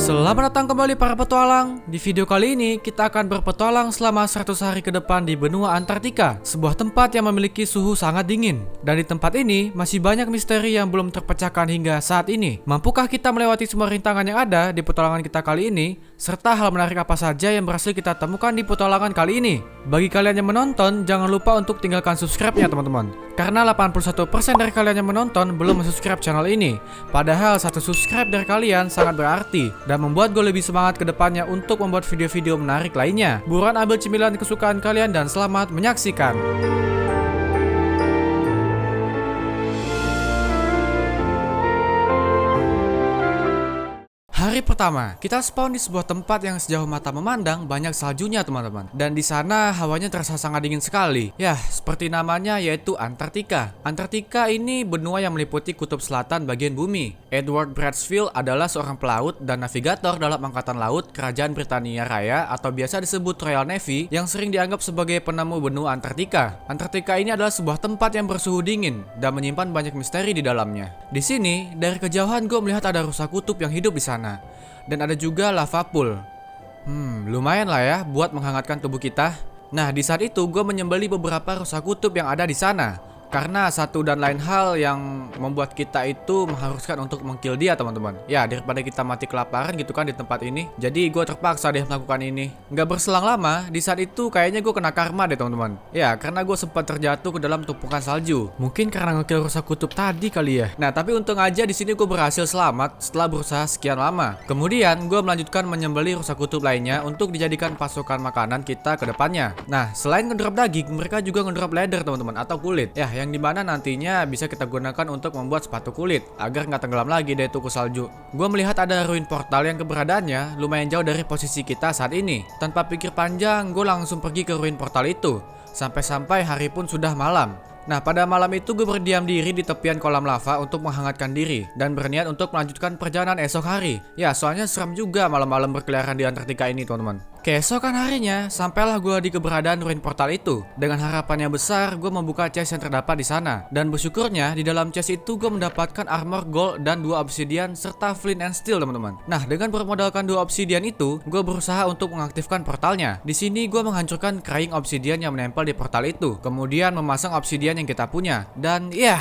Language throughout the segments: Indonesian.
Selamat datang kembali para petualang. Di video kali ini kita akan berpetualang selama 100 hari ke depan di benua Antartika, sebuah tempat yang memiliki suhu sangat dingin. Dan di tempat ini masih banyak misteri yang belum terpecahkan hingga saat ini. Mampukah kita melewati semua rintangan yang ada di petualangan kita kali ini, serta hal menarik apa saja yang berhasil kita temukan di petualangan kali ini? Bagi kalian yang menonton, jangan lupa untuk tinggalkan subscribe-nya teman-teman, karena 81% dari kalian yang menonton belum subscribe channel ini. Padahal satu subscribe dari kalian sangat berarti dan membuat gue lebih semangat ke depannya untuk membuat video-video menarik lainnya. Buruan ambil cemilan kesukaan kalian dan selamat menyaksikan. Hari pertama, kita spawn di sebuah tempat yang sejauh mata memandang banyak saljunya teman-teman. Dan di sana hawanya terasa sangat dingin sekali. Ya, seperti namanya yaitu Antartika. Antartika ini benua yang meliputi kutub selatan bagian bumi. Edward Bradsfield adalah seorang pelaut dan navigator dalam Angkatan Laut Kerajaan Britania Raya atau biasa disebut Royal Navy yang sering dianggap sebagai penemu benua Antartika. Antartika ini adalah sebuah tempat yang bersuhu dingin dan menyimpan banyak misteri di dalamnya. Di sini, dari kejauhan gue melihat ada rusa kutub yang hidup di sana. Dan ada juga lava pool. Lumayan lah ya buat menghangatkan tubuh kita. Nah, di saat itu gue menyembeli beberapa rusa kutub yang ada di sana. Karena satu dan lain hal yang membuat kita itu mengharuskan untuk mengkill dia teman-teman. Ya, daripada kita mati kelaparan gitu kan di tempat ini. Jadi gue terpaksa deh melakukan ini. Nggak berselang lama, di saat itu kayaknya gue kena karma deh teman-teman. Ya, karena gue sempat terjatuh ke dalam tumpukan salju. Mungkin karena ngekill rusa kutub tadi kali ya. Nah, tapi untung aja di sini gue berhasil selamat setelah berusaha sekian lama. Kemudian gue melanjutkan menyembeli rusa kutub lainnya untuk dijadikan pasokan makanan kita ke depannya. Nah, selain ngedrop daging, mereka juga ngedrop leather teman-teman atau kulit. Ya, yang dimana nantinya bisa kita gunakan untuk membuat sepatu kulit agar nggak tenggelam lagi deh tuh ke salju. Gue melihat ada ruin portal yang keberadaannya lumayan jauh dari posisi kita saat ini. Tanpa pikir panjang, gue langsung pergi ke ruin portal itu. Sampai-sampai hari pun sudah malam. Nah, pada malam itu gue berdiam diri di tepian kolam lava untuk menghangatkan diri dan berniat untuk melanjutkan perjalanan esok hari. Ya, soalnya seram juga malam-malam berkeliaran di Antartika ini, teman-teman. Keesokan harinya, sampailah gue di keberadaan ruin portal itu. Dengan harapan yang besar, gue membuka chest yang terdapat di sana. Dan bersyukurnya, di dalam chest itu gue mendapatkan armor gold dan 2 obsidian serta flint and steel, teman-teman. Nah, dengan bermodalkan 2 obsidian itu, gue berusaha untuk mengaktifkan portalnya. Di sini gue menghancurkan crying obsidian yang menempel di portal itu. Kemudian memasang obsidian yang kita punya. Dan ya,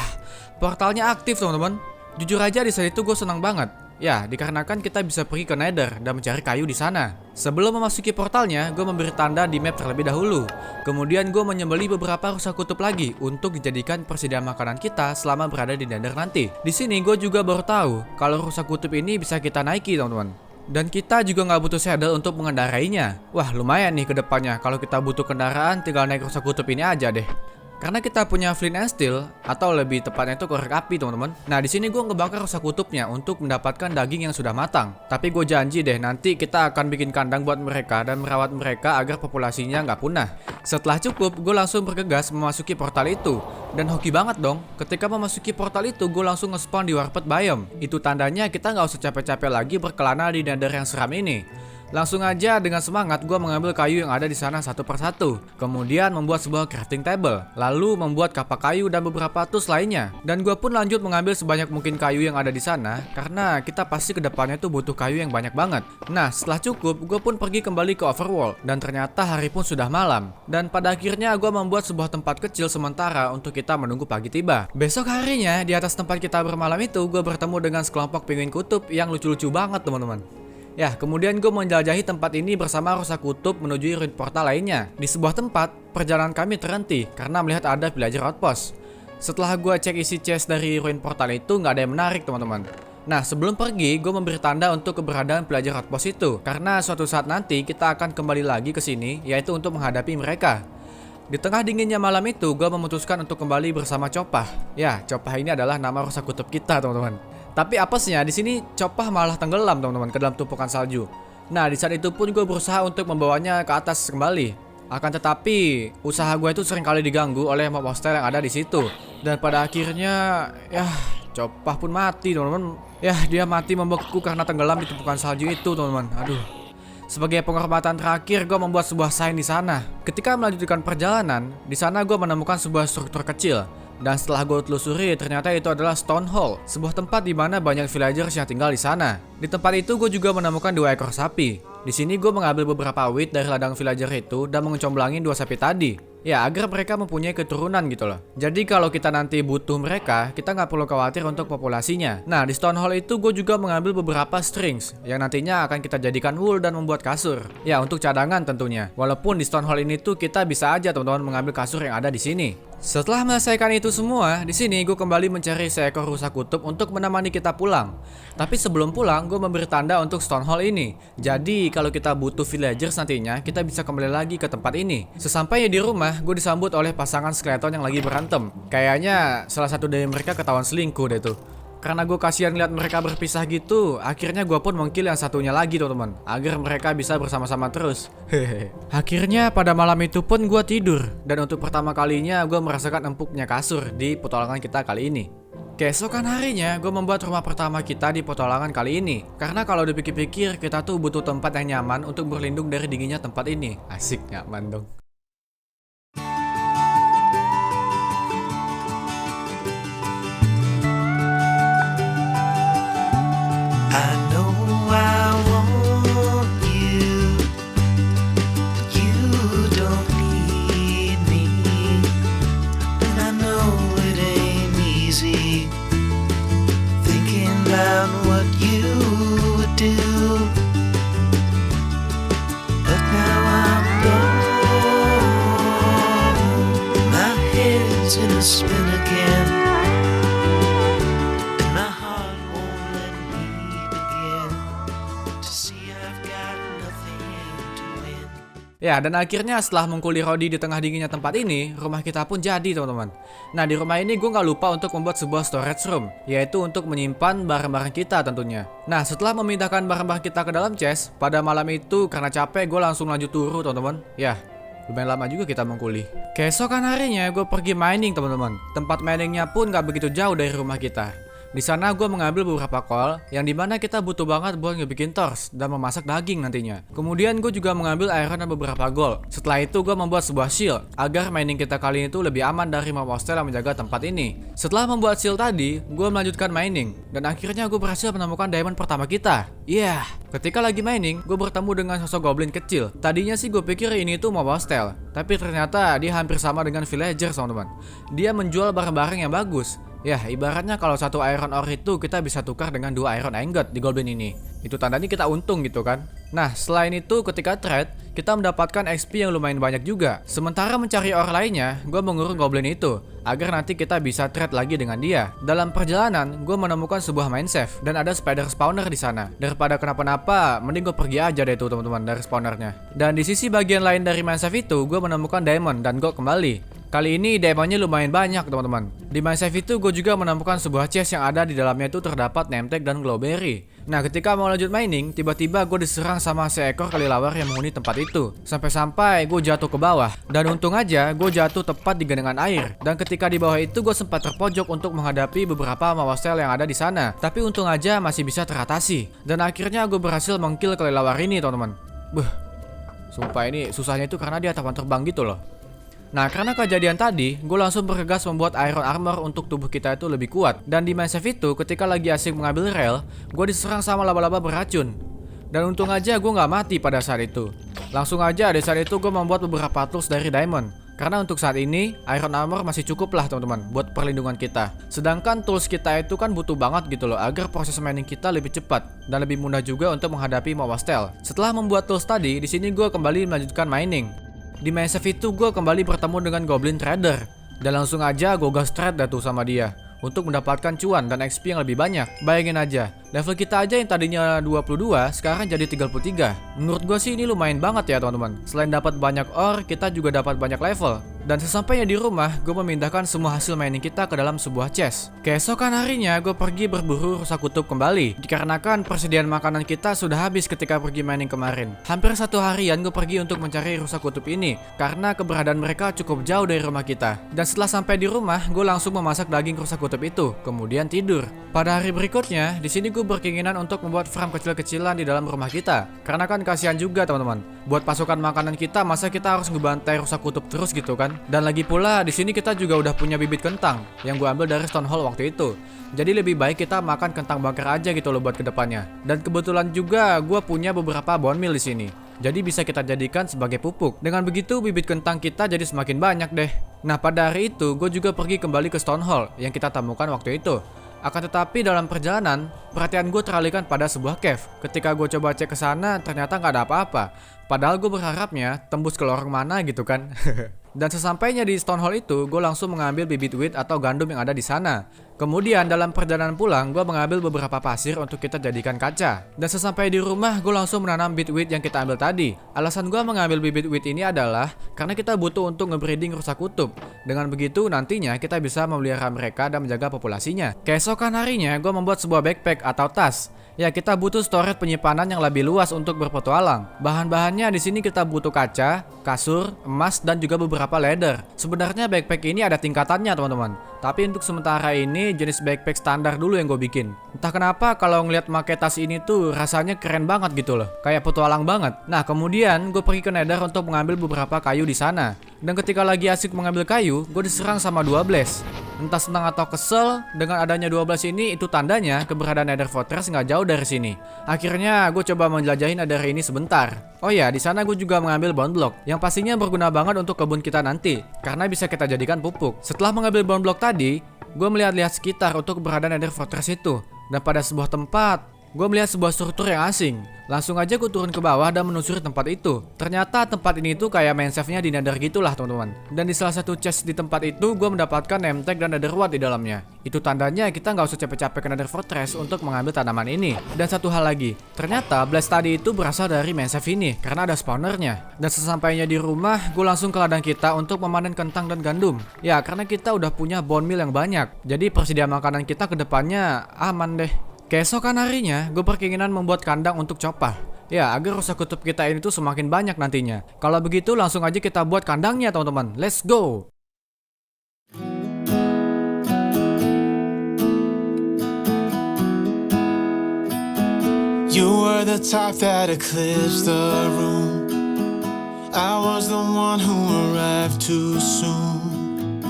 portalnya aktif, teman-teman. Jujur aja di saat itu gue senang banget. Ya, dikarenakan kita bisa pergi ke Nether dan mencari kayu di sana. Sebelum memasuki portalnya, gue memberi tanda di map terlebih dahulu. Kemudian gue menyembeli beberapa rusa kutub lagi untuk dijadikan persediaan makanan kita selama berada di Nether nanti. Di sini gue juga baru tahu kalau rusa kutub ini bisa kita naiki, teman-teman. Dan kita juga nggak butuh saddle untuk mengendarainya. Wah, lumayan nih ke depannya. Kalau kita butuh kendaraan, tinggal naik rusa kutub ini aja deh. Karena kita punya flint and steel, atau lebih tepatnya itu korek api, teman-teman. Nah, di sini gue ngebakar rusa kutubnya untuk mendapatkan daging yang sudah matang. Tapi gue janji deh, nanti kita akan bikin kandang buat mereka dan merawat mereka agar populasinya nggak punah. Setelah cukup, gue langsung bergegas memasuki portal itu. Dan hoki banget dong, ketika memasuki portal itu, gue langsung nge-spawn di Warped Biome. Itu tandanya kita nggak usah capek-capek lagi berkelana di Nether yang seram ini. Langsung aja dengan semangat gue mengambil kayu yang ada di sana satu persatu. Kemudian membuat sebuah crafting table. Lalu membuat kapak kayu dan beberapa tools lainnya. Dan gue pun lanjut mengambil sebanyak mungkin kayu yang ada di sana. Karena kita pasti kedepannya tuh butuh kayu yang banyak banget. Nah, setelah cukup, gue pun pergi kembali ke Overworld. Dan ternyata hari pun sudah malam. Dan pada akhirnya gue membuat sebuah tempat kecil sementara untuk kita menunggu pagi tiba. Besok harinya, di atas tempat kita bermalam itu, gue bertemu dengan sekelompok penguin kutub yang lucu-lucu banget, teman-teman. Ya, kemudian gue menjelajahi tempat ini bersama rusa kutub menuju ruin portal lainnya. Di sebuah tempat, perjalanan kami terhenti karena melihat ada villager outpost. Setelah gue cek isi chest dari ruin portal itu, nggak ada yang menarik, teman-teman. Nah, sebelum pergi, gue memberi tanda untuk keberadaan villager outpost itu. Karena suatu saat nanti kita akan kembali lagi ke sini, yaitu untuk menghadapi mereka. Di tengah dinginnya malam itu, gue memutuskan untuk kembali bersama Copah. Ya, Copah ini adalah nama rusa kutub kita, teman-teman. Tapi apesnya di sini Copah malah tenggelam, teman-teman, ke dalam tumpukan salju. Nah, di saat itu pun gue berusaha untuk membawanya ke atas kembali. Akan tetapi usaha gue itu sering kali diganggu oleh mob hostile yang ada di situ. Dan pada akhirnya, ya, Copah pun mati, teman-teman. Ya, dia mati membeku karena tenggelam di tumpukan salju itu, teman-teman. Aduh. Sebagai penghormatan terakhir, gue membuat sebuah sign di sana. Ketika melanjutkan perjalanan, di sana gue menemukan sebuah struktur kecil. Dan setelah gue telusuri, ternyata itu adalah Stone Hall, sebuah tempat di mana banyak villagers yang tinggal di sana. Di tempat itu gue juga menemukan 2 ekor sapi. Di sini gue mengambil beberapa wheat dari ladang villager itu dan mengecomblangi 2 sapi tadi. Ya, agar mereka mempunyai keturunan gitu loh. Jadi kalau kita nanti butuh mereka, kita nggak perlu khawatir untuk populasinya. Nah, di Stone Hall itu gue juga mengambil beberapa strings yang nantinya akan kita jadikan wool dan membuat kasur. Ya, untuk cadangan tentunya. Walaupun di Stone Hall ini tuh kita bisa aja teman-teman mengambil kasur yang ada di sini. Setelah menyelesaikan itu semua, di sini gue kembali mencari seekor rusa kutub untuk menemani kita pulang. Tapi sebelum pulang, gue memberi tanda untuk Stone Hall ini. Jadi kalau kita butuh villagers nantinya, kita bisa kembali lagi ke tempat ini. Sesampainya di rumah, gue disambut oleh pasangan skeleton yang lagi berantem. Kayaknya salah satu dari mereka ketahuan selingkuh deh tuh. Karena gue kasihan lihat mereka berpisah gitu, akhirnya gue pun mengkill yang satunya lagi teman-teman, agar mereka bisa bersama-sama terus. Hehehe. Akhirnya pada malam itu pun gue tidur, dan untuk pertama kalinya gue merasakan empuknya kasur di petualangan kita kali ini. Keesokan harinya, gue membuat rumah pertama kita di petualangan kali ini. Karena kalau dipikir-pikir, kita tuh butuh tempat yang nyaman untuk berlindung dari dinginnya tempat ini. Asik, nyaman dong. I know I want you, but you don't need me. And I know it ain't easy thinking about what you would do. But now I'm gone, my head's in a spin again. Ya, dan akhirnya setelah mengkuli Rodi di tengah dinginnya tempat ini, rumah kita pun jadi teman-teman. Nah, di rumah ini gue nggak lupa untuk membuat sebuah storage room, yaitu untuk menyimpan barang-barang kita tentunya. Nah, setelah memindahkan barang-barang kita ke dalam chest, pada malam itu karena capek gue langsung lanjut turu teman-teman. Ya, lumayan lama juga kita mengkuli. Keesokan harinya gue pergi mining teman-teman. Tempat miningnya pun nggak begitu jauh dari rumah kita. Di sana gue mengambil beberapa coal yang dimana kita butuh banget buat ngebikin torch dan memasak daging nantinya. Kemudian gue juga mengambil iron dan beberapa gold. Setelah itu gue membuat sebuah shield agar mining kita kali ini tuh lebih aman dari mob hostile yang menjaga tempat ini. Setelah membuat shield tadi, gue melanjutkan mining dan akhirnya gue berhasil menemukan diamond pertama kita. Yeah, ketika lagi mining, gue bertemu dengan sosok goblin kecil. Tadinya sih gue pikir ini tuh mob hostile, tapi ternyata dia hampir sama dengan villagers teman-teman. Dia menjual barang-barang yang bagus. Ya, ibaratnya kalau satu iron ore itu kita bisa tukar dengan 2 iron ingot di goblin ini. Itu tandanya kita untung gitu kan. Nah, selain itu ketika trade, kita mendapatkan XP yang lumayan banyak juga. Sementara mencari ore lainnya, gue mengurung goblin itu agar nanti kita bisa trade lagi dengan dia. Dalam perjalanan, gue menemukan sebuah mine shaft dan ada spider spawner di sana. Daripada kenapa-napa, mending gue pergi aja deh tuh teman-teman dari spawnernya. Dan di sisi bagian lain dari mine shaft itu, gue menemukan diamond dan gold kembali. Kali ini diamondnya lumayan banyak teman-teman. Di mine shaft itu gue juga menemukan sebuah chest yang ada di dalamnya itu terdapat name tag dan glowberry. Nah, ketika mau lanjut mining, tiba-tiba gue diserang sama seekor kelelawar yang menghuni tempat itu. Sampai-sampai gue jatuh ke bawah. Dan untung aja gue jatuh tepat di genangan air. Dan ketika di bawah itu gue sempat terpojok untuk menghadapi beberapa mob hostile yang ada di sana. Tapi untung aja masih bisa teratasi. Dan akhirnya gue berhasil mengkill kelelawar ini teman-teman. Sumpah ini susahnya itu karena dia tahan terbang gitu loh. Nah, karena kejadian tadi, gue langsung bergegas membuat iron armor untuk tubuh kita itu lebih kuat. Dan di mine shaft itu, ketika lagi asik mengambil rel, gue diserang sama laba-laba beracun. Dan untung aja gue nggak mati pada saat itu. Langsung aja di saat itu gue membuat beberapa tools dari diamond. Karena untuk saat ini, iron armor masih cukup lah teman-teman buat perlindungan kita. Sedangkan tools kita itu kan butuh banget gitu loh agar proses mining kita lebih cepat dan lebih mudah juga untuk menghadapi mob hostile. Setelah membuat tools tadi, di sini gue kembali melanjutkan mining. Di mine shaft itu gue kembali bertemu dengan goblin trader. Dan langsung aja gue gas trade dah tuh sama dia untuk mendapatkan cuan dan XP yang lebih banyak. Bayangin aja, level kita aja yang tadinya 22 sekarang jadi 33. Menurut gue sih ini lumayan banget ya teman-teman. Selain dapat banyak ore, kita juga dapat banyak level. Dan sesampainya di rumah, gue memindahkan semua hasil mining kita ke dalam sebuah chest. Keesokan harinya, gue pergi berburu rusa kutub kembali. Dikarenakan persediaan makanan kita sudah habis ketika pergi mining kemarin. Hampir 1 harian gue pergi untuk mencari rusa kutub ini, karena keberadaan mereka cukup jauh dari rumah kita. Dan setelah sampai di rumah, gue langsung memasak daging rusa kutub itu, kemudian tidur. Pada hari berikutnya, di sini gue berkeinginan untuk membuat farm kecil-kecilan di dalam rumah kita. Karena kan kasihan juga teman-teman. Buat pasukan makanan kita, masa kita harus ngebantai rusa kutub terus gitu kan? kan. Dan lagi pula di sini kita juga udah punya bibit kentang yang gue ambil dari Stone Hall waktu itu. Jadi lebih baik kita makan kentang bakar aja gitu loh buat kedepannya. Dan kebetulan juga gue punya beberapa bone meal di sini. Jadi bisa kita jadikan sebagai pupuk. Dengan begitu bibit kentang kita jadi semakin banyak deh. Nah pada hari itu gue juga pergi kembali ke Stone Hall yang kita temukan waktu itu. Akan tetapi dalam perjalanan, perhatian gue teralihkan pada sebuah cave. Ketika gue coba cek ke sana, ternyata nggak ada apa-apa. Padahal gue berharapnya tembus ke lorong mana gitu kan. Dan sesampainya di Stone Hall itu, gue langsung mengambil bibit wheat atau gandum yang ada di sana. Kemudian dalam perjalanan pulang, gue mengambil beberapa pasir untuk kita jadikan kaca. Dan sesampai di rumah, gue langsung menanam bibit wheat yang kita ambil tadi. Alasan gue mengambil bibit wheat ini adalah karena kita butuh untuk ngebreeding rusa kutub. Dengan begitu nantinya kita bisa memelihara mereka dan menjaga populasinya. Keesokan harinya, gue membuat sebuah backpack atau tas. Ya, kita butuh storage penyimpanan yang lebih luas untuk berpetualang. Bahan-bahannya di sini kita butuh kaca, kasur, emas, dan juga beberapa leather. Sebenarnya backpack ini ada tingkatannya teman-teman. Tapi untuk sementara ini jenis backpack standar dulu yang gue bikin. Entah kenapa kalau ngeliat make tas ini tuh rasanya keren banget gitu loh. Kayak petualang banget. Nah kemudian gue pergi ke Nether untuk mengambil beberapa kayu di sana. Dan ketika lagi asik mengambil kayu, gue diserang sama 12. Entah senang atau kesel, dengan adanya 12 ini itu tandanya keberadaan Nether Fortress nggak jauh dari sini. Akhirnya gue coba menjelajahi Nether ini sebentar. Oh ya, di sana gue juga mengambil bone block yang pastinya berguna banget untuk kebun kita nanti karena bisa kita jadikan pupuk. Setelah mengambil bone block tadi, gue melihat-lihat sekitar untuk keberadaan Nether Fortress itu. Dan pada sebuah tempat, gue melihat sebuah struktur yang asing. Langsung aja gue turun ke bawah dan menelusuri tempat itu. Ternyata tempat ini tuh kayak main save-nya di Nether gitulah teman-teman. Dan di salah satu chest di tempat itu gue mendapatkan name tag dan Nether wart di dalamnya. Itu tandanya kita nggak usah capek-capek ke Nether Fortress untuk mengambil tanaman ini. Dan satu hal lagi, ternyata blast tadi itu berasal dari main save ini karena ada spawnernya. Dan sesampainya di rumah, gue langsung ke ladang kita untuk memanen kentang dan gandum. Ya karena kita udah punya bone meal yang banyak. Jadi persediaan makanan kita ke depannya aman deh. Keesokan harinya, gue berkeinginan membuat kandang untuk Chopah. Ya, agar rusa kutub kita ini tuh semakin banyak nantinya. Kalau begitu langsung aja kita buat kandangnya teman-teman. Let's go! You were the type that eclipsed the room. I was the one who arrived too soon.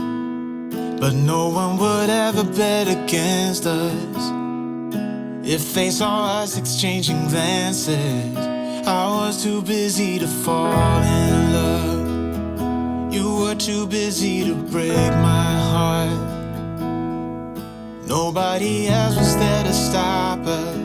But no one would ever bet against us. If they saw us exchanging glances, I was too busy to fall in love. You were too busy to break my heart. Nobody else was there to stop us.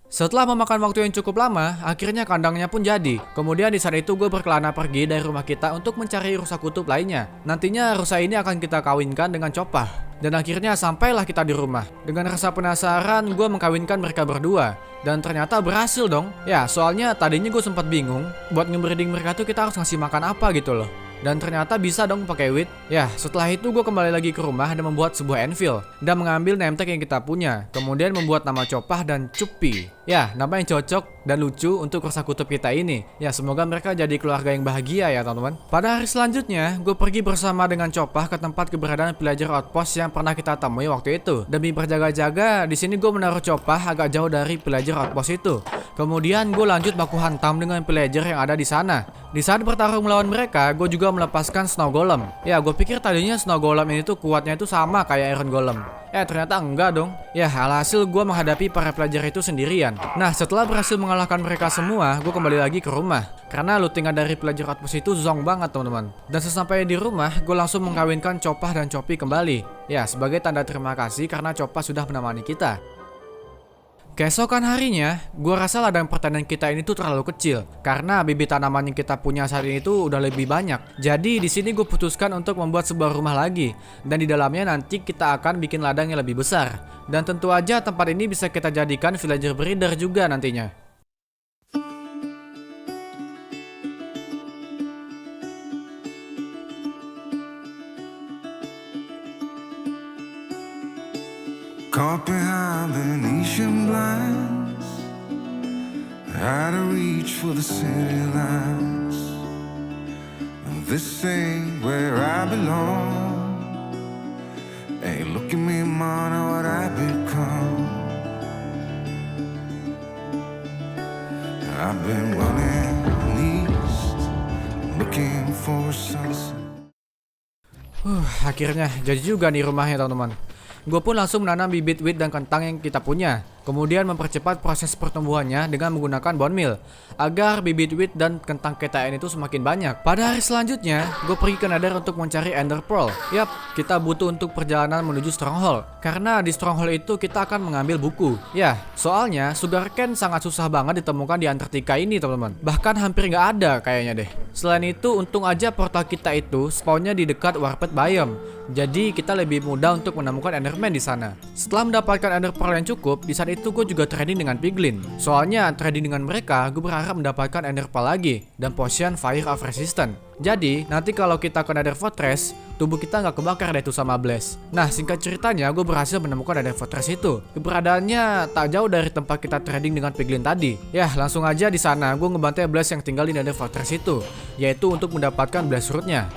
Setelah memakan waktu yang cukup lama, akhirnya kandangnya pun jadi. Kemudian di saat itu gue berkelana pergi dari rumah kita untuk mencari rusa kutub lainnya. Nantinya rusa ini akan kita kawinkan dengan Chopah. Dan akhirnya sampailah kita di rumah. Dengan rasa penasaran, gue mengkawinkan mereka berdua. Dan ternyata berhasil dong. Ya, soalnya tadinya gue sempat bingung, buat ngebreeding mereka tuh kita harus ngasih makan apa gitu loh. Dan ternyata bisa dong pakai wheat. Ya, setelah itu gue kembali lagi ke rumah dan membuat sebuah anvil dan mengambil name tag yang kita punya. Kemudian membuat nama Chopah dan Cupi. Ya, nama yang cocok dan lucu untuk rusa kutub kita ini. Ya, semoga mereka jadi keluarga yang bahagia ya teman-teman. Pada hari selanjutnya, gue pergi bersama dengan Chopah ke tempat keberadaan villager outpost yang pernah kita temui waktu itu. Demi berjaga-jaga, di sini gue menaruh Chopah agak jauh dari villager outpost itu. Kemudian gue lanjut baku hantam dengan villager yang ada di sana. Di saat bertarung melawan mereka, gue juga melepaskan Snow Golem. Ya, gue pikir tadinya Snow Golem ini tuh kuatnya itu sama kayak Iron Golem. Ya, ternyata enggak dong. Ya, alhasil gue menghadapi para pelajar itu sendirian. Nah, setelah berhasil mengalahkan mereka semua, gue kembali lagi ke rumah. Karena lootingan dari pelajar outpost itu zong banget teman-teman. Dan sesampainya di rumah, gue langsung mengkawinkan Chopah dan Chopi kembali. Ya, sebagai tanda terima kasih karena Chopah sudah menemani kita. Keesokan harinya, gue rasa ladang pertanian kita ini tuh terlalu kecil karena bibit tanaman yang kita punya saat ini tuh udah lebih banyak. Jadi di sini gue putuskan untuk membuat sebuah rumah lagi dan di dalamnya nanti kita akan bikin ladang yang lebih besar. Dan tentu aja tempat ini bisa kita jadikan villager breeder juga nantinya. Caught behind Venetian blinds, out of reach for the city lights. This ain't where I belong. Hey, look at me, man, what I've become. I've been running east, looking before sunset. Akhirnya jadi juga nih rumahnya teman-teman. Gue pun langsung menanam bibit wheat dan kentang yang kita punya. Kemudian mempercepat proses pertumbuhannya dengan menggunakan bone meal agar bibit wheat dan kentang KTN itu semakin banyak. Pada hari selanjutnya, gue pergi ke Nether untuk mencari Ender Pearl. Yap, kita butuh untuk perjalanan menuju Stronghold. Karena di Stronghold itu kita akan mengambil buku. Ya, soalnya sugarcane sangat susah banget ditemukan di Antartika ini teman-teman. Bahkan hampir nggak ada kayaknya deh. Selain itu, untung aja portal kita itu spawnnya di dekat Warped Biome. Jadi kita lebih mudah untuk menemukan Enderman di sana. Setelah mendapatkan Ender Pearl yang cukup, di saat itu gue juga trading dengan Piglin. Soalnya trading dengan mereka, gue berharap mendapatkan Ender Pearl lagi dan potion Fire of Resistance. Jadi nanti kalau kita ke Nether Fortress, tubuh kita nggak kebakar deh tuh sama Blaze. Nah singkat ceritanya, gue berhasil menemukan Nether Fortress itu. Keberadaannya tak jauh dari tempat kita trading dengan Piglin tadi. Ya langsung aja di sana gue ngebantai Blaze yang tinggal di Nether Fortress itu, yaitu untuk mendapatkan Blaze Root-nya.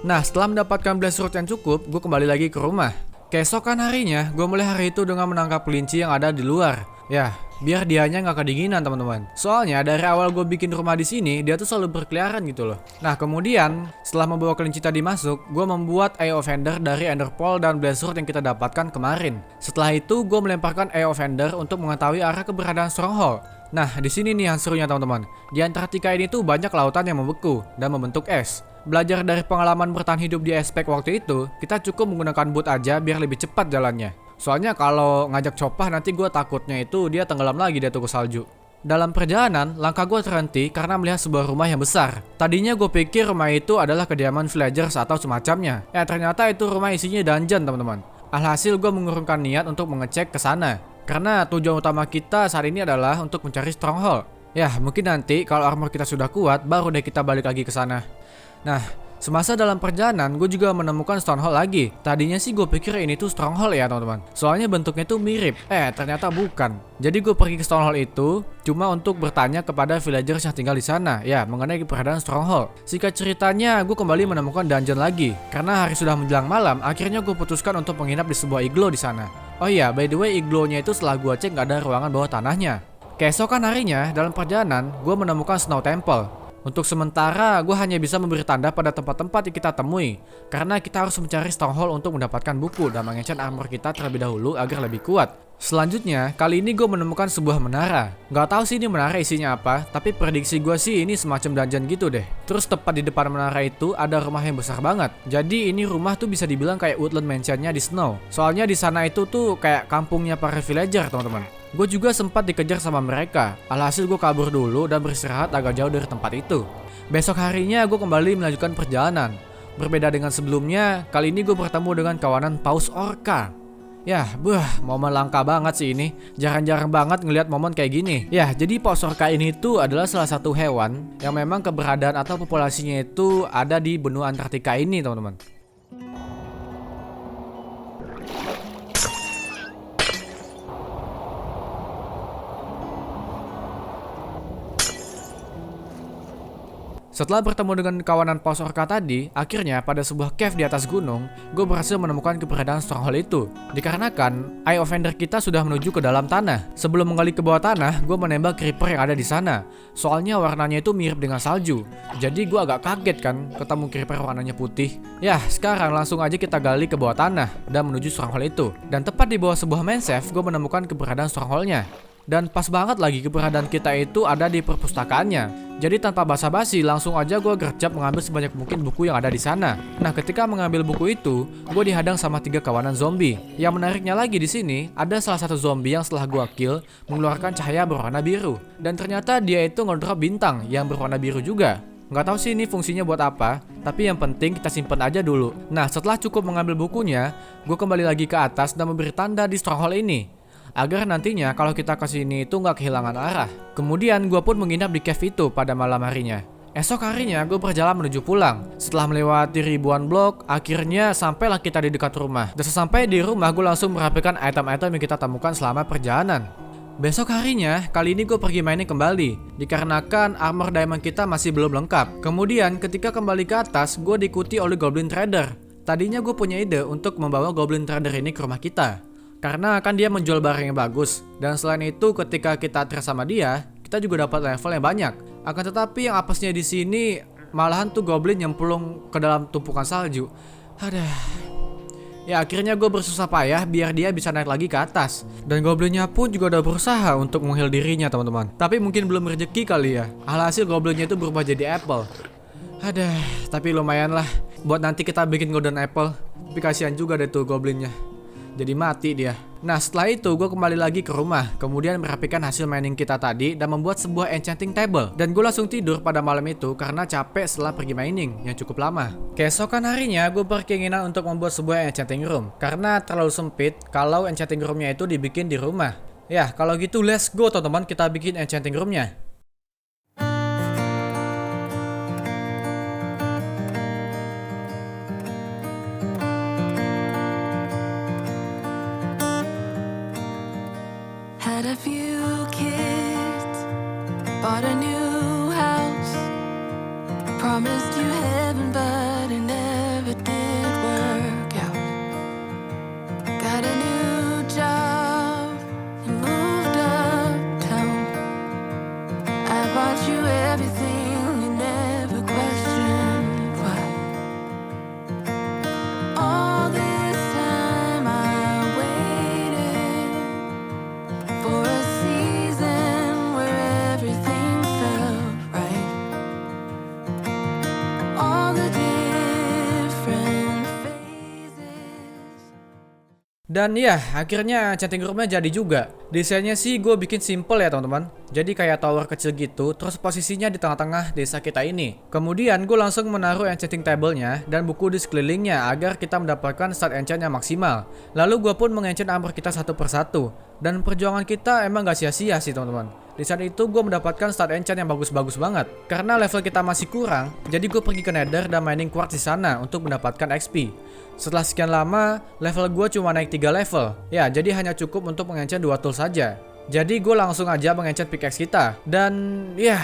Nah setelah mendapatkan Blaze Root yang cukup, gue kembali lagi ke rumah. Keesokan harinya, gue mulai hari itu dengan menangkap kelinci yang ada di luar. Ya, biar dianya nggak kedinginan teman-teman. Soalnya dari awal gue bikin rumah di sini, dia tuh selalu berkeliaran gitu loh. Nah kemudian, setelah membawa kelinci tadi masuk, gue membuat Eye of Ender dari Ender Pearl dan Blaze Root yang kita dapatkan kemarin. Setelah itu, gue melemparkan Eye of Ender untuk mengetahui arah keberadaan Stronghold. Nah, di sini nih yang serunya teman-teman. Di Antartika ini tuh banyak lautan yang membeku dan membentuk es. Belajar dari pengalaman bertahan hidup di Aspek waktu itu, kita cukup menggunakan boot aja biar lebih cepat jalannya. Soalnya kalau ngajak Chopah nanti gue takutnya itu dia tenggelam lagi di tuku salju. Dalam perjalanan, langkah gue terhenti karena melihat sebuah rumah yang besar. Tadinya gue pikir rumah itu adalah kediaman villagers atau semacamnya. Ya ternyata itu rumah isinya dungeon teman-teman. Alhasil gue mengurungkan niat untuk mengecek ke sana. Karena tujuan utama kita saat ini adalah untuk mencari Stronghold. Ya mungkin nanti kalau armor kita sudah kuat, baru deh kita balik lagi ke sana. Nah, semasa dalam perjalanan, gue juga menemukan Stronghold lagi. Tadinya sih gue pikir ini tuh Stronghold ya teman-teman. Soalnya bentuknya tuh mirip. Ternyata bukan. Jadi gue pergi ke Stronghold itu cuma untuk bertanya kepada villagers yang tinggal di sana. Ya, mengenai keberadaan Stronghold. Singkat ceritanya, gue kembali menemukan dungeon lagi. Karena hari sudah menjelang malam, akhirnya gue putuskan untuk menginap di sebuah iglo di sana. Oh iya, by the way, iglonya itu setelah gue cek gak ada ruangan bawah tanahnya. Keesokan harinya, dalam perjalanan, gue menemukan Snow Temple. Untuk sementara, gue hanya bisa memberi tanda pada tempat-tempat yang kita temui. Karena kita harus mencari Stronghold untuk mendapatkan buku dan mengenchant armor kita terlebih dahulu agar lebih kuat. Selanjutnya, kali ini gue menemukan sebuah menara. Gak tahu sih ini menara isinya apa, tapi prediksi gue sih ini semacam dungeon gitu deh. Terus tepat di depan menara itu ada rumah yang besar banget. Jadi ini rumah tuh bisa dibilang kayak Woodland Mansion-nya di Snow. Soalnya di sana itu tuh kayak kampungnya para villager teman-teman. Gue juga sempat dikejar sama mereka. Alhasil gue kabur dulu dan beristirahat agak jauh dari tempat itu. Besok harinya gue kembali melanjutkan perjalanan. Berbeda dengan sebelumnya, kali ini gue bertemu dengan kawanan Paus Orca. Ya, momen langka banget sih ini. Jarang-jarang banget ngelihat momen kayak gini. Ya, jadi Paus Orca ini tuh adalah salah satu hewan yang memang keberadaan atau populasinya itu ada di benua Antartika ini teman-teman. Setelah bertemu dengan kawanan Paus Orca tadi, akhirnya pada sebuah cave di atas gunung, gue berhasil menemukan keberadaan Stronghold itu. Dikarenakan Eye of Ender kita sudah menuju ke dalam tanah. Sebelum menggali ke bawah tanah, gue menembak creeper yang ada di sana. Soalnya warnanya itu mirip dengan salju. Jadi gue agak kaget kan ketemu creeper warnanya putih. Ya, sekarang langsung aja kita gali ke bawah tanah dan menuju Stronghold itu. Dan tepat di bawah sebuah manscape, gue menemukan keberadaan Stronghold-nya. Dan pas banget lagi keberadaan kita itu ada di perpustakaannya. Jadi tanpa basa-basi langsung aja gue gercep mengambil sebanyak mungkin buku yang ada di sana. Nah ketika mengambil buku itu, gue dihadang sama 3 kawanan zombie. Yang menariknya lagi di sini ada salah satu zombie yang setelah gue kill mengeluarkan cahaya berwarna biru. Dan ternyata dia itu ngedrop bintang yang berwarna biru juga. Nggak tahu sih ini fungsinya buat apa, tapi yang penting kita simpen aja dulu. Nah setelah cukup mengambil bukunya, gue kembali lagi ke atas dan memberi tanda di Stronghold ini. Agar nantinya kalau kita kesini itu nggak kehilangan arah. Kemudian gue pun menginap di cave itu pada malam harinya. Esok harinya gue berjalan menuju pulang. Setelah melewati ribuan blok, akhirnya sampailah kita di dekat rumah. Dan sesampai di rumah gue langsung merapikan item-item yang kita temukan selama perjalanan. Besok harinya, kali ini gue pergi mainin kembali. Dikarenakan armor diamond kita masih belum lengkap. Kemudian ketika kembali ke atas, gue diikuti oleh Goblin Trader. Tadinya gue punya ide untuk membawa Goblin Trader ini ke rumah kita. Karena kan dia menjual barang yang bagus. Dan selain itu ketika kita trade sama dia, kita juga dapat level yang banyak. Akan tetapi yang apesnya di sini malahan tuh goblin nyemplung ke dalam tumpukan salju. Aduh. Ya akhirnya gue bersusah payah biar dia bisa naik lagi ke atas. Dan goblinnya pun juga udah berusaha untuk menghil dirinya teman-teman. Tapi mungkin belum rezeki kali ya. Alhasil goblinnya itu berubah jadi apple. Aduh, tapi lumayan lah. Buat nanti kita bikin golden apple. Tapi kasihan juga deh tuh goblinnya. Jadi mati dia. Nah setelah itu gue kembali lagi ke rumah. Kemudian merapikan hasil mining kita tadi dan membuat sebuah enchanting table. Dan gue langsung tidur pada malam itu karena capek setelah pergi mining yang cukup lama. Keesokan harinya gue berkeinginan untuk membuat sebuah enchanting room. Karena terlalu sempit kalau enchanting roomnya itu dibikin di rumah. Ya kalau gitu let's go teman-teman, kita bikin enchanting roomnya. Had a few kids, bought a new house, promised you heaven, but it never did work out. Got a new job and moved uptown. I bought you everything, you never questioned why. All this time I waited for a season where everything felt right. All the different phases. Dan ya, akhirnya enchanting roomnya jadi juga. Desainnya sih gue bikin simple ya teman-teman. Jadi kayak tower kecil gitu, terus posisinya di tengah-tengah desa kita ini. Kemudian gue langsung menaruh enchanting table-nya dan buku di sekelilingnya agar kita mendapatkan start enchant yang maksimal. Lalu gue pun mengenchant armor kita satu persatu. Dan perjuangan kita emang gak sia-sia sih teman-teman. Di saat itu gue mendapatkan start enchant yang bagus-bagus banget. Karena level kita masih kurang, jadi gue pergi ke Nether dan mining quartz di sana untuk mendapatkan XP. Setelah sekian lama, level gue cuma naik 3 level. Ya, jadi hanya cukup untuk mengenchant 2 tool saja. Jadi gue langsung aja mengenchant pickaxe kita. Dan ya,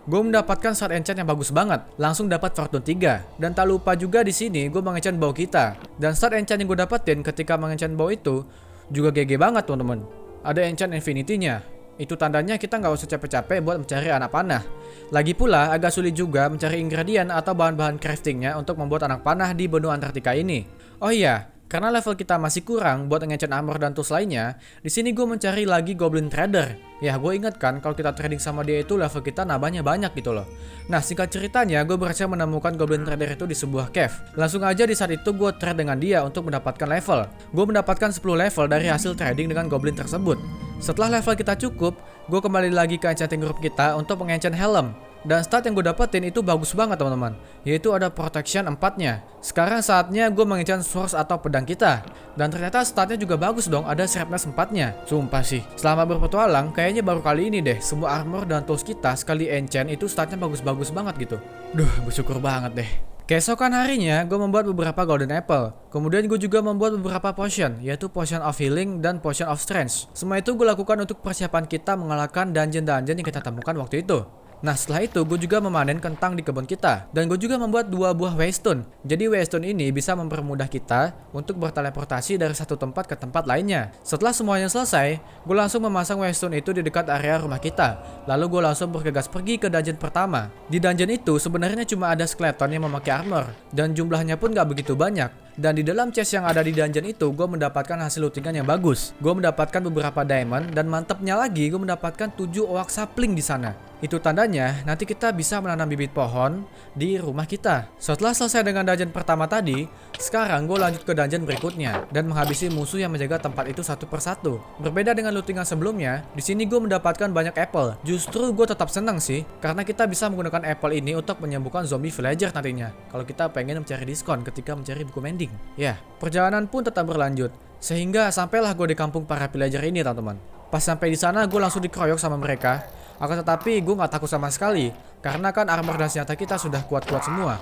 gue mendapatkan start enchant yang bagus banget. Langsung dapat Fortune 3. Dan tak lupa juga di sini gue mengenchant bow kita. Dan start enchant yang gue dapetin ketika mengenchant bow itu juga GG banget teman-teman. Ada enchant infinity-nya. Itu tandanya kita nggak usah capek-capek buat mencari anak panah. Lagi pula agak sulit juga mencari ingredient atau bahan-bahan craftingnya untuk membuat anak panah di benua Antartika ini. Oh iya, karena level kita masih kurang buat enchant armor dan tools lainnya, di sini gue mencari lagi Goblin Trader. Ya gue inget kan kalau kita trading sama dia itu level kita nambahnya banyak gitu loh. Nah singkat ceritanya gue berhasil menemukan Goblin Trader itu di sebuah cave. Langsung aja di saat itu gue trade dengan dia untuk mendapatkan level. Gue mendapatkan 10 level dari hasil trading dengan Goblin tersebut. Setelah level kita cukup, gue kembali lagi ke enchanting group kita untuk mengenchant helm. Dan stat yang gue dapetin itu bagus banget teman-teman, yaitu ada protection 4-nya. Sekarang saatnya gue mengenchant swords atau pedang kita. Dan ternyata statnya juga bagus dong, ada sharpness 4-nya. Sumpah sih, selama berpetualang kayaknya baru kali ini deh semua armor dan tools kita sekali enchant itu statnya bagus-bagus banget gitu. Duh, bersyukur banget deh. Keesokan harinya, gue membuat beberapa golden apple. Kemudian gue juga membuat beberapa potion, yaitu potion of healing dan potion of strength. Semua itu gue lakukan untuk persiapan kita mengalahkan dungeon-dungeon yang kita temukan waktu itu. Nah setelah itu gue juga memanen kentang di kebun kita. Dan gue juga membuat 2 buah waystone. Jadi waystone ini bisa mempermudah kita untuk berteleportasi dari satu tempat ke tempat lainnya. Setelah semuanya selesai, gue langsung memasang waystone itu di dekat area rumah kita. Lalu gue langsung bergegas pergi ke dungeon pertama. Di dungeon itu sebenarnya cuma ada skeleton yang memakai armor. Dan jumlahnya pun gak begitu banyak. Dan di dalam chest yang ada di dungeon itu gue mendapatkan hasil lootingan yang bagus. Gue mendapatkan beberapa diamond dan mantepnya lagi gue mendapatkan 7 oak sapling di sana. Itu tandanya nanti kita bisa menanam bibit pohon di rumah kita. Setelah selesai dengan dungeon pertama tadi, sekarang gue lanjut ke dungeon berikutnya dan menghabisi musuh yang menjaga tempat itu satu persatu. Berbeda dengan lootingan sebelumnya, di sini gue mendapatkan banyak apple. Justru gue tetap senang sih karena kita bisa menggunakan apple ini untuk menyembuhkan zombie villager nantinya. Kalau kita pengen mencari diskon ketika mencari buku mending. Ya, perjalanan pun tetap berlanjut sehingga sampailah gue di kampung para villager ini teman-teman. Pas sampai di sana gue langsung dikeroyok sama mereka. Akan tetapi gue gak takut sama sekali karena kan armor dan senjata kita sudah kuat-kuat semua.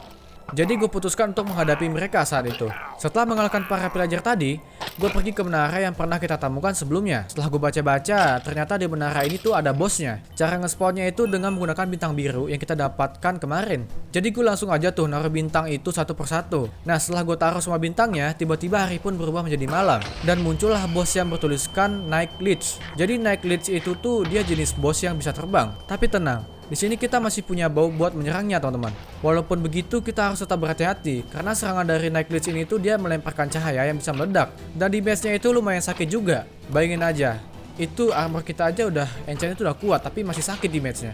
Jadi gue putuskan untuk menghadapi mereka saat itu. Setelah mengalahkan para pillager tadi, gue pergi ke menara yang pernah kita temukan sebelumnya. Setelah gue baca-baca, ternyata di menara ini tuh ada bosnya. Cara nge-spawnnya itu dengan menggunakan bintang biru yang kita dapatkan kemarin. Jadi gue langsung aja tuh naruh bintang itu satu persatu. Nah setelah gue taruh semua bintangnya, tiba-tiba hari pun berubah menjadi malam. Dan muncullah bos yang bertuliskan Night Lich. Jadi Night Lich itu tuh dia jenis bos yang bisa terbang. Tapi tenang, di sini kita masih punya bow buat menyerangnya teman-teman. Walaupun begitu kita harus tetap berhati-hati karena serangan dari Night Lich ini tuh dia melemparkan cahaya yang bisa meledak. Dan damage-nya itu lumayan sakit juga. Bayangin aja, itu armor kita aja udah enchant itu udah kuat tapi masih sakit damage-nya.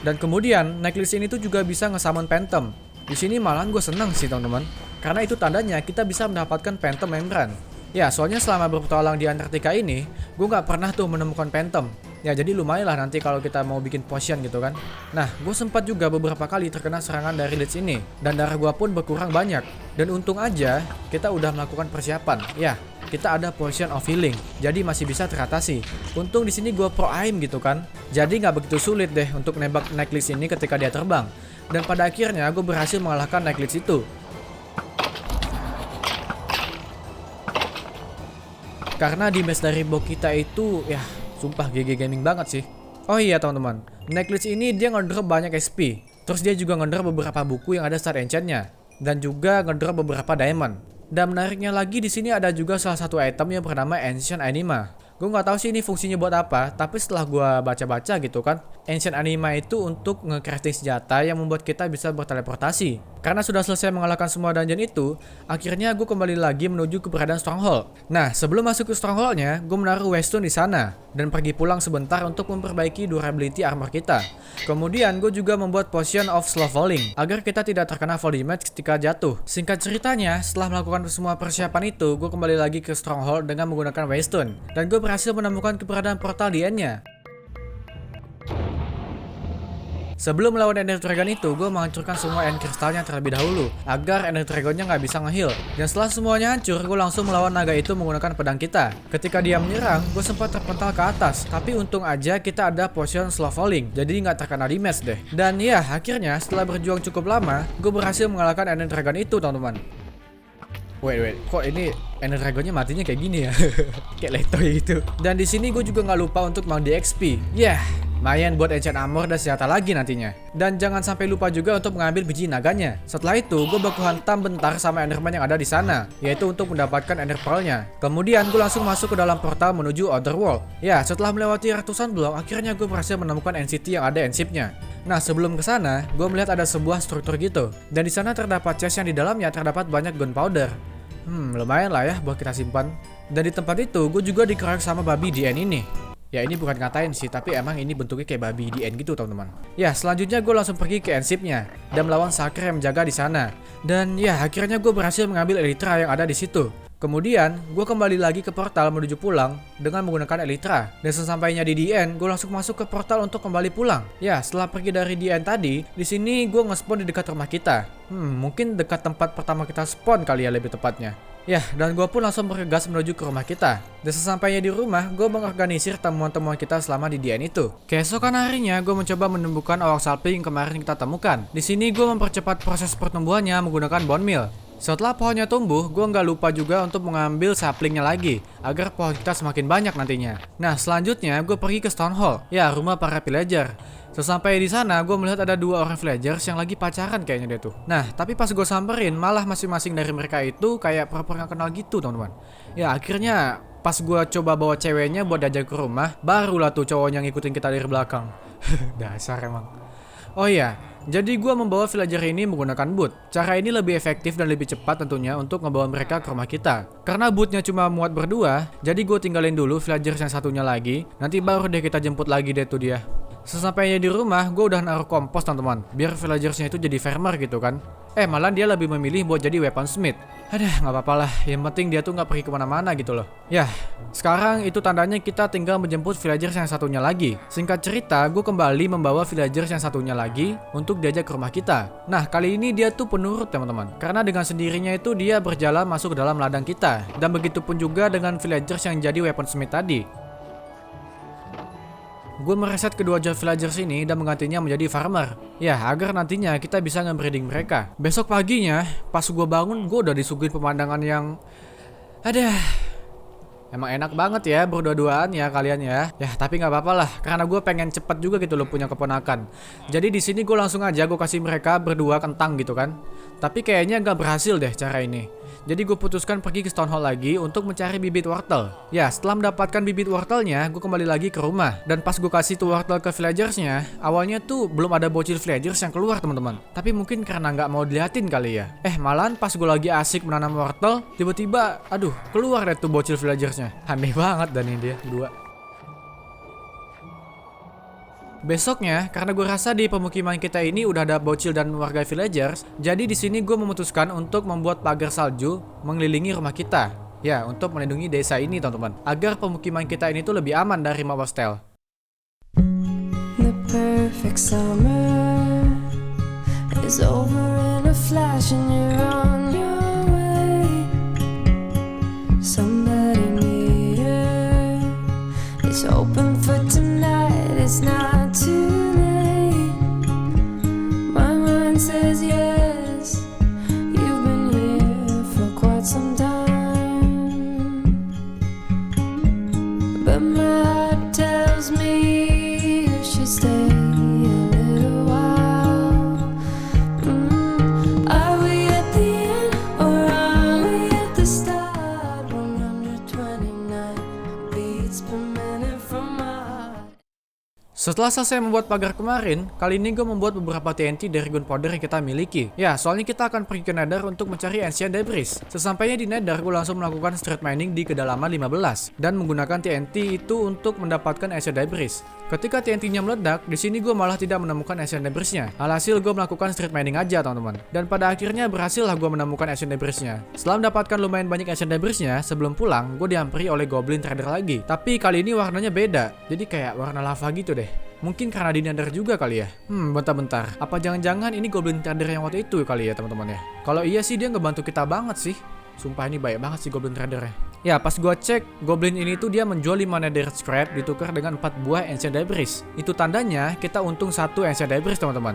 Dan kemudian Night Lich ini tuh juga bisa nge-summon Phantom. Di sini malahan gue seneng sih teman-teman, karena itu tandanya kita bisa mendapatkan Phantom Membran. Ya soalnya selama berpetualang di Antartika ini, gue nggak pernah tuh menemukan Phantom. Ya jadi lumayan lah nanti kalau kita mau bikin potion gitu kan. Nah gue sempat juga beberapa kali terkena serangan dari Lich ini. Dan darah gue pun berkurang banyak. Dan untung aja kita udah melakukan persiapan. Ya kita ada potion of healing. Jadi masih bisa teratasi. Untung di sini gue pro aim gitu kan. Jadi nggak begitu sulit deh untuk nembak Night Lich ini ketika dia terbang. Dan pada akhirnya gue berhasil mengalahkan Night Lich itu. Karena damage dari bow kita itu ya sumpah GG gaming banget sih. Oh iya teman-teman, Night Lich ini dia ngedrop banyak SP. Terus dia juga ngedrop beberapa buku yang ada start enchantnya. Dan juga ngedrop beberapa diamond. Dan menariknya lagi di sini ada juga salah satu item yang bernama Ancient Anima. Gue nggak tahu sih ini fungsinya buat apa, tapi setelah gue baca-baca gitu kan, Ancient Anima itu untuk nge-crafting senjata yang membuat kita bisa berteleportasi. Karena sudah selesai mengalahkan semua dungeon itu, akhirnya gue kembali lagi menuju keberadaan Stronghold. Nah, sebelum masuk ke Strongholdnya, gue menaruh Waystone di sana dan pergi pulang sebentar untuk memperbaiki durability armor kita. Kemudian gue juga membuat potion of slow falling agar kita tidak terkena fall damage ketika jatuh. Singkat ceritanya, setelah melakukan semua persiapan itu, gue kembali lagi ke Stronghold dengan menggunakan Waystone dan gue berhasil menemukan keberadaan portal di endnya. Sebelum melawan Ender Dragon itu, gue menghancurkan semua end kristalnya terlebih dahulu agar Ender Dragonnya nggak bisa nge-heal. Dan setelah semuanya hancur, gue langsung melawan naga itu menggunakan pedang kita. Ketika dia menyerang, gue sempat terpental ke atas, tapi untung aja kita ada potion slow falling, jadi nggak terkena damage deh. Dan ya, akhirnya setelah berjuang cukup lama, gue berhasil mengalahkan Ender Dragon itu teman-teman. Wait, kok ini Ender Dragonnya matinya kayak gini ya? Kayak letoy gitu. Dan di sini gue juga nggak lupa untuk mandi XP. Lumayan buat enchant armor dan senjata lagi nantinya. Dan jangan sampai lupa juga untuk mengambil biji naganya. Setelah itu, gue baku hantam bentar sama Enderman yang ada di sana, yaitu untuk mendapatkan Ender Pearl-nya. Kemudian gue langsung masuk ke dalam portal menuju Otherworld. Ya, setelah melewati ratusan blok, akhirnya gue berhasil menemukan NCT yang ada ensipnya. Nah, sebelum ke sana, gue melihat ada sebuah struktur gitu. Dan di sana terdapat chest yang di dalamnya terdapat banyak gunpowder. Lumayan lah ya buat kita simpan. Dan di tempat itu, gue juga dikeroyok sama babi DN ini. Ya ini bukan ngatain sih, tapi emang ini bentuknya kayak babi DN gitu teman-teman. Ya selanjutnya gue langsung pergi ke ensipnya dan melawan Sakre yang menjaga di sana. Dan ya akhirnya gue berhasil mengambil Elytra yang ada di situ. Kemudian gue kembali lagi ke portal menuju pulang dengan menggunakan Elytra. Dan sesampainya di DN, gue langsung masuk ke portal untuk kembali pulang. Ya setelah pergi dari DN tadi, di sini gue nge-spawn di dekat rumah kita. Mungkin dekat tempat pertama kita spawn kali ya lebih tepatnya. Ya, dan gue pun langsung bergegas menuju ke rumah kita. Dan sesampainya di rumah, gue mengorganisir temuan-temuan kita selama di DN itu. Keesokan harinya, gue mencoba menemukan awak sapling yang kemarin kita temukan. Di sini gue mempercepat proses pertumbuhannya menggunakan bone meal. Setelah pohonnya tumbuh, gue nggak lupa juga untuk mengambil saplingnya lagi, agar pohon kita semakin banyak nantinya. Nah, selanjutnya gue pergi ke Stronghold, ya rumah para pillager. Sesampai di sana, gue melihat ada dua orang villagers yang lagi pacaran kayaknya dia tuh. Nah, tapi pas gue samperin, malah masing-masing dari mereka itu kayak pura-pura gak kenal gitu, teman-teman. Ya, akhirnya pas gue coba bawa ceweknya buat diajak ke rumah, barulah tuh cowoknya ngikutin kita dari belakang. Dasar emang. Oh iya, jadi gue membawa villager ini menggunakan boot. Cara ini lebih efektif dan lebih cepat tentunya untuk ngebawa mereka ke rumah kita. Karena bootnya cuma muat berdua, jadi gue tinggalin dulu villagers yang satunya lagi. Nanti baru deh kita jemput lagi deh tuh dia. Sesampainya di rumah, gue udah naruh kompos teman-teman, biar villagersnya itu jadi farmer gitu kan. Malah dia lebih memilih buat jadi weaponsmith. Gak apa-apa lah, yang penting dia tuh gak pergi kemana-mana gitu loh. Ya, sekarang itu tandanya kita tinggal menjemput villagers yang satunya lagi. Singkat cerita, gue kembali membawa villagers yang satunya lagi untuk diajak ke rumah kita. Nah, kali ini dia tuh penurut teman-teman, karena dengan sendirinya itu dia berjalan masuk ke dalam ladang kita. Dan begitu pun juga dengan villagers yang jadi weaponsmith tadi. gue mereset kedua job villagers ini dan menggantinya menjadi farmer. Ya, agar nantinya kita bisa nge-breeding mereka. Besok paginya, pas gue bangun, gue udah disuguhin pemandangan yang... Emang enak banget ya berdua-duaan ya kalian ya. Ya tapi nggak apa-apa lah, karena gue pengen cepet juga gitu loh punya keponakan. Jadi di sini gue langsung aja gue kasih mereka berdua kentang gitu kan. Tapi kayaknya nggak berhasil deh cara ini. Jadi gue putuskan pergi ke Stone Hall lagi untuk mencari bibit wortel. Ya setelah mendapatkan bibit wortelnya, gue kembali lagi ke rumah. Dan pas gue kasih tuh wortel ke villagersnya, awalnya tuh belum ada bocil villagers yang keluar teman-teman. Tapi mungkin karena nggak mau diliatin kali ya. Malahan pas gue lagi asik menanam wortel, tiba-tiba aduh keluar deh tuh bocil villagersnya. Aneh banget dan ini dia berdua. Besoknya, karena gue rasa di pemukiman kita ini udah ada bocil dan warga villagers, jadi di sini gue memutuskan untuk membuat pagar salju mengelilingi rumah kita. Ya, untuk melindungi desa ini teman-teman, agar pemukiman kita ini tuh lebih aman dari mob hostile. The perfect summer is over in a flash and you're on your way. Somebody near is open for tonight. It's not too late. My mind says yes. You've been here for quite some time, but my heart tells me you should stay a little while. Are we at the end or are we at the start? 129 beats per minute from my heart. Setelah selesai membuat pagar kemarin, kali ini gue membuat beberapa TNT dari gunpowder yang kita miliki. Ya, soalnya kita akan pergi ke Nether untuk mencari Ancient Debris. Sesampainya di Nether, gue langsung melakukan street mining di kedalaman 15 dan menggunakan TNT itu untuk mendapatkan Ancient Debris. Ketika TNT-nya meledak, di sini gue malah tidak menemukan Ancient Debris-nya. Alhasil gue melakukan street mining aja, teman-teman. Dan pada akhirnya berhasil lah gue menemukan Ancient Debris-nya. Setelah mendapatkan lumayan banyak Ancient Debris-nya, sebelum pulang, gue dihampiri oleh Goblin Trader lagi. Tapi kali ini warnanya beda. Jadi kayak warna lava gitu deh. Mungkin karena di Nether juga kali ya. Bentar-bentar. Apa jangan-jangan ini Goblin Trader yang waktu itu kali ya, teman-teman ya? Kalau iya sih dia ngebantu kita banget sih. Sumpah ini baik banget sih Goblin Trader-nya. Ya, pas gua cek, Goblin ini tuh dia menjual 5 Nether Scrap ditukar dengan 4 buah Ancient Debris. Itu tandanya kita untung 1 Ancient Debris, teman-teman.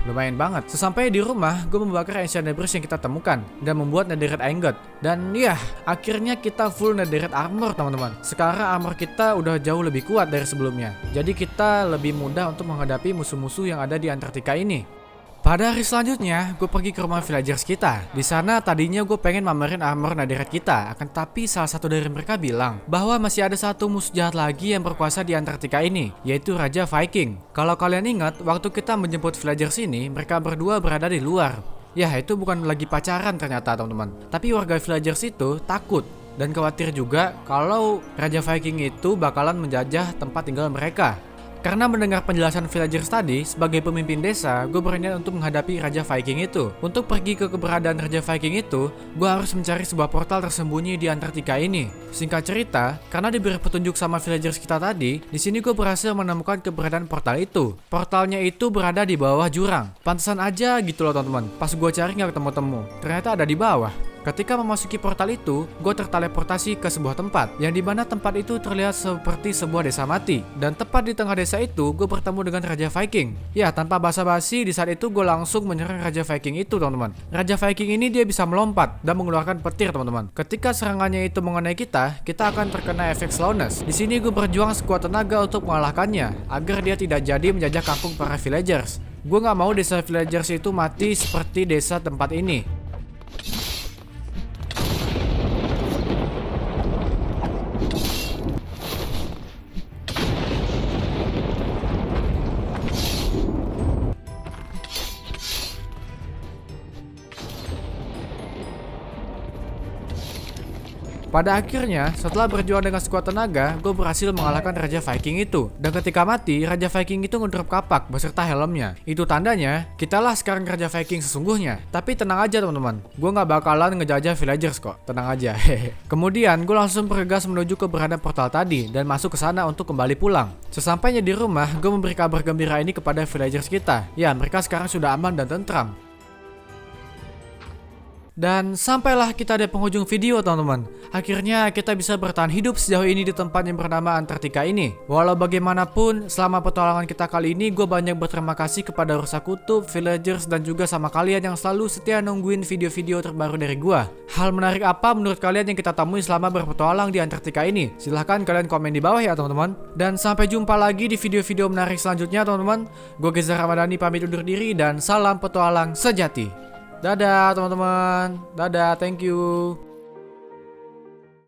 Lumayan banget. Sesampai di rumah, gue membakar Ancient Debris yang kita temukan dan membuat Netherite Ingot. Dan ya, akhirnya kita full Netherite Armor, teman-teman. Sekarang armor kita udah jauh lebih kuat dari sebelumnya. Jadi kita lebih mudah untuk menghadapi musuh-musuh yang ada di Antartika ini. Pada hari selanjutnya, gue pergi ke rumah villagers kita. Di sana tadinya gue pengen mamerin armor Netherite kita, akan tapi salah satu dari mereka bilang bahwa masih ada satu musuh jahat lagi yang berkuasa di Antartika ini, yaitu Raja Viking. Kalau kalian ingat, waktu kita menjemput villagers ini, mereka berdua berada di luar. Ya, itu bukan lagi pacaran ternyata, teman-teman. Tapi warga villagers itu takut dan khawatir juga kalau Raja Viking itu bakalan menjajah tempat tinggal mereka. Karena mendengar penjelasan villagers tadi, sebagai pemimpin desa, gue berniat untuk menghadapi Raja Viking itu. Untuk pergi ke keberadaan Raja Viking itu, gue harus mencari sebuah portal tersembunyi di Antartika ini. Singkat cerita, karena diberi petunjuk sama villagers kita tadi, di sini gue berhasil menemukan keberadaan portal itu. Portalnya itu berada di bawah jurang. Pantesan aja gitu loh teman-teman. Pas gue cari nggak ketemu-temu, ternyata ada di bawah. Ketika memasuki portal itu, gue terteleportasi ke sebuah tempat, yang dimana tempat itu terlihat seperti sebuah desa mati. Dan tepat di tengah desa itu, gue bertemu dengan Raja Viking. Ya, tanpa basa-basi, di saat itu gue langsung menyerang Raja Viking itu, teman-teman. Raja Viking ini dia bisa melompat dan mengeluarkan petir, teman-teman. Ketika serangannya itu mengenai kita akan terkena efek slowness. Di sini gue berjuang sekuat tenaga untuk mengalahkannya, agar dia tidak jadi menjajah kampung para villagers. Gue nggak mau desa villagers itu mati seperti desa tempat ini. Pada akhirnya, setelah berjuang dengan sekuat tenaga, gue berhasil mengalahkan Raja Viking itu. Dan ketika mati, Raja Viking itu ngedrop kapak beserta helmnya. Itu tandanya, kitalah sekarang Raja Viking sesungguhnya. Tapi tenang aja teman-teman, gue gak bakalan ngejajah villagers kok, tenang aja. Kemudian, gue langsung bergegas menuju keberadaan portal tadi dan masuk ke sana untuk kembali pulang. Sesampainya di rumah, gue memberi kabar gembira ini kepada villagers kita. Ya, mereka sekarang sudah aman dan tentram. Dan sampailah kita di penghujung video teman-teman. Akhirnya kita bisa bertahan hidup sejauh ini di tempat yang bernama Antartika ini. Walau bagaimanapun, selama petualangan kita kali ini gue banyak berterima kasih kepada rusa kutub, villagers, dan juga sama kalian yang selalu setia nungguin video-video terbaru dari gue. Hal menarik apa menurut kalian yang kita temui selama berpetualang di Antartika ini? Silahkan kalian komen di bawah ya teman-teman. Dan sampai jumpa lagi di video-video menarik selanjutnya teman-teman. Gue Geza Ramadhani pamit undur diri dan salam petualang sejati. Dadah teman-teman. Dadah, thank you.